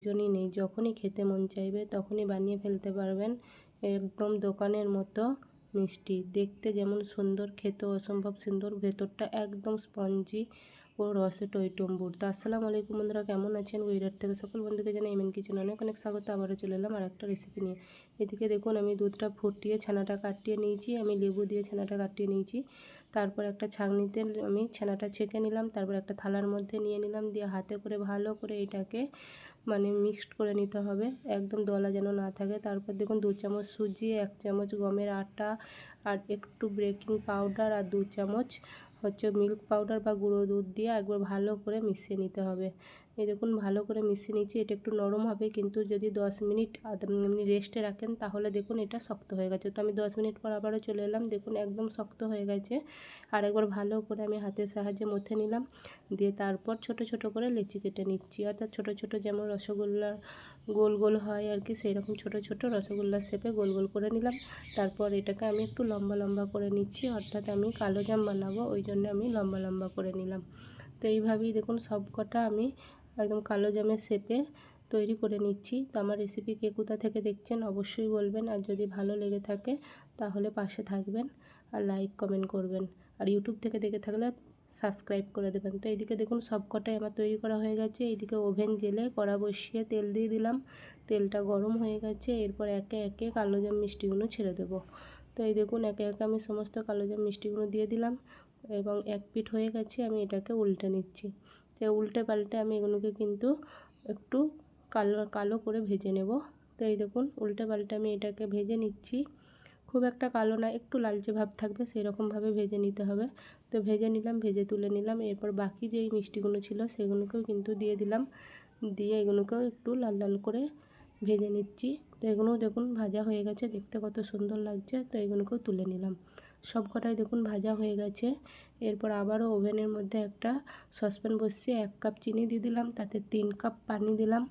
প্রয়োজনই নেই, যখনই খেতে মন চাইবে তখনই বানিয়ে ফেলতে পারবেন। একদম দোকানের মতো মিষ্টি, দেখতে যেমন সুন্দর খেতেও অসম্ভব সুন্দর, ভেতরটা একদম স্পঞ্জি ও রসে টইটম্বুর। তো আসসালামু আলাইকুম বন্ধুরা, কেমন আছেন? গুজরাট থেকে সকল বন্ধুকে জানাই এমএন কিচেন অনেক অনেক স্বাগত। আবারও চলে এলাম আর একটা রেসিপি নিয়ে। এদিকে দেখুন আমি দুধটা ফুটিয়ে ছানাটা কাটিয়ে নিয়েছি, আমি লেবু দিয়ে ছানাটা কাটিয়ে নিয়েছি। তারপর একটা ছাঁকনিতে আমি ছানাটা ছেঁকে নিলাম, তারপর একটা থালার মধ্যে নিয়ে নিলাম, দিয়ে হাতে করে ভালো করে এটাকে মিক্সড করে নিতে হবে, একদম দলা যেন না থাকে। তারপর দেখুন 2 চামচ সুজি, 1 চামচ গমের আটা, আর একটু বেকিং পাউডার, আর 2 চামচ মিল্ক পাউডার বা গুঁড়ো দুধ দিয়ে একবার ভালো করে মিশিয়ে নিতে হবে। এই দেখুন ভালো করে মিশিয়ে নিচ্ছি। এটা একটু নরম হবে, কিন্তু যদি 10 মিনিট এমনি রেস্টে রাখেন তাহলে দেখুন এটা শক্ত হয়ে গেছে। তো আমি 10 মিনিট পর আবারও চলে এলাম, দেখুন একদম শক্ত হয়ে গেছে। আর একবার ভালো করে আমি হাতের সাহায্যে মথে নিলাম, দিয়ে তারপর ছোট ছোট করে লেচি কেটে নিচ্ছি, অর্থাৎ ছোট ছোট যেমন রসগোল্লা গোল গোল হয় আর কি, সেই রকম ছোট ছোট রসগোল্লার শেপে গোল গোল করে নিলাম। তারপর এটাকে আমি একটু লম্বা লম্বা করে নিচ্ছি, অর্থাৎ আমি কালো জাম বানাবো, ওই জন্য আমি লম্বা লম্বা করে নিলাম। তো এইভাবেই দেখুন সব কটা আমি একদম কালো জামের শেপে তৈরি করে নিচ্ছি। তো আমার রেসিপি কে কোথা থেকে দেখছেন অবশ্যই বলবেন, আর যদি ভালো লেগে থাকে তাহলে পাশে থাকবেন আর লাইক কমেন্ট করবেন, আর ইউটিউব থেকে দেখে থাকলে সাবস্ক্রাইব করে দেবেন। তো এইদিকে দেখুন সব কটাই আমার তৈরি করা হয়ে গেছে। এইদিকে ওভেন জেলে কড়া বসিয়ে তেল দিয়ে দিলাম, তেলটা গরম হয়ে গেছে। এরপর একে একে কালো জাম মিষ্টিগুলো ছেড়ে দেবো। তো এই দেখুন একে একে আমি সমস্ত কালো জাম মিষ্টিগুলো দিয়ে দিলাম, এবং এক পিঠ হয়ে গেছে, আমি এটাকে উল্টে নিচ্ছি। তো উল্টে পাল্টে আমি এগুলোকে কিন্তু একটু কালো কালো করে ভেজে নেব। তো এই দেখুন উল্টে পাল্টে আমি এটাকে ভেজে নিচ্ছি, খুব একটা কালো না, একটু লালচে ভাব থাকবে সেই রকমভাবে ভেজে নিতে হবে। তো ভেজে নিলাম, ভেজে তুলে নিলাম। এরপর বাকি যেই মিষ্টিগুলো ছিল সেগুলোকেও কিন্তু দিয়ে দিলাম, দিয়ে এগুলোকেও একটু লাল লাল করে ভেজে নিচ্ছি। তো এগুলোও দেখুন ভাজা হয়ে গেছে, দেখতে কত সুন্দর লাগছে। তো এগুলোকেও তুলে নিলাম, সব কটাই দেখুন ভাজা হয়ে গেছে। এরপর আবারও ওভেনের মধ্যে একটা সসপ্যান বসিয়ে 1 কাপ চিনি দিয়ে দিলাম, তাতে 3 কাপ পানি দিলাম,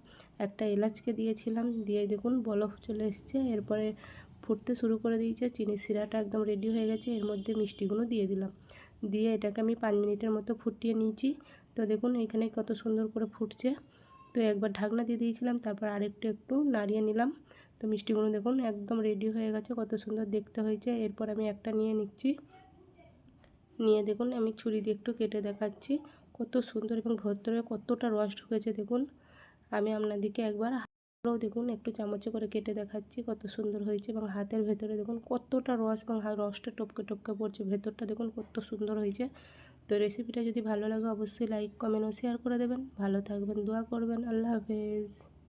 একটা এলাচকে দিয়েছিলাম, দিয়ে দেখুন বলক চলে এসছে। এরপরে ফুটতে শুরু করে দিয়েছে, চিনির শিরাটা একদম রেডি হয়ে গেছে। এর মধ্যে মিষ্টিগুলো দিয়ে দিলাম, দিয়ে এটাকে আমি 5 মিনিটের মতো ফুটিয়ে নিয়েছি। তো দেখুন এখানে কত সুন্দর করে ফুটছে। তো একবার ঢাকনা দিয়ে দিয়েছিলাম, তারপর একটু নাড়িয়ে নিলাম। তো মিষ্টিগুলো দেখুন একদম রেডি হয়ে গেছে, কত সুন্দর দেখতে হয়েছে। এরপর আমি একটা নিয়ে নিচ্ছি, নিয়ে দেখুন আমি ছুরি দিয়ে একটু কেটে দেখাচ্ছি কত সুন্দর, এবং ভেতরে কতটা রস ঢুকেছে দেখুন। আমি আপনাদেরকে একবার হাতেও দেখুন একটু চামচে করে কেটে দেখাচ্ছি কত সুন্দর হয়েছে, এবং হাতের ভেতরে দেখুন কতটা রস, এবং রসটা টপকে টপকে পড়ছে, ভেতরটা দেখুন কত সুন্দর হয়েছে। তো রেসিপিটা যদি ভালো লাগে অবশ্যই লাইক কমেন্ট ও শেয়ার করে দেবেন। ভালো থাকবেন, দোয়া করবেন। আল্লাহ হাফেজ।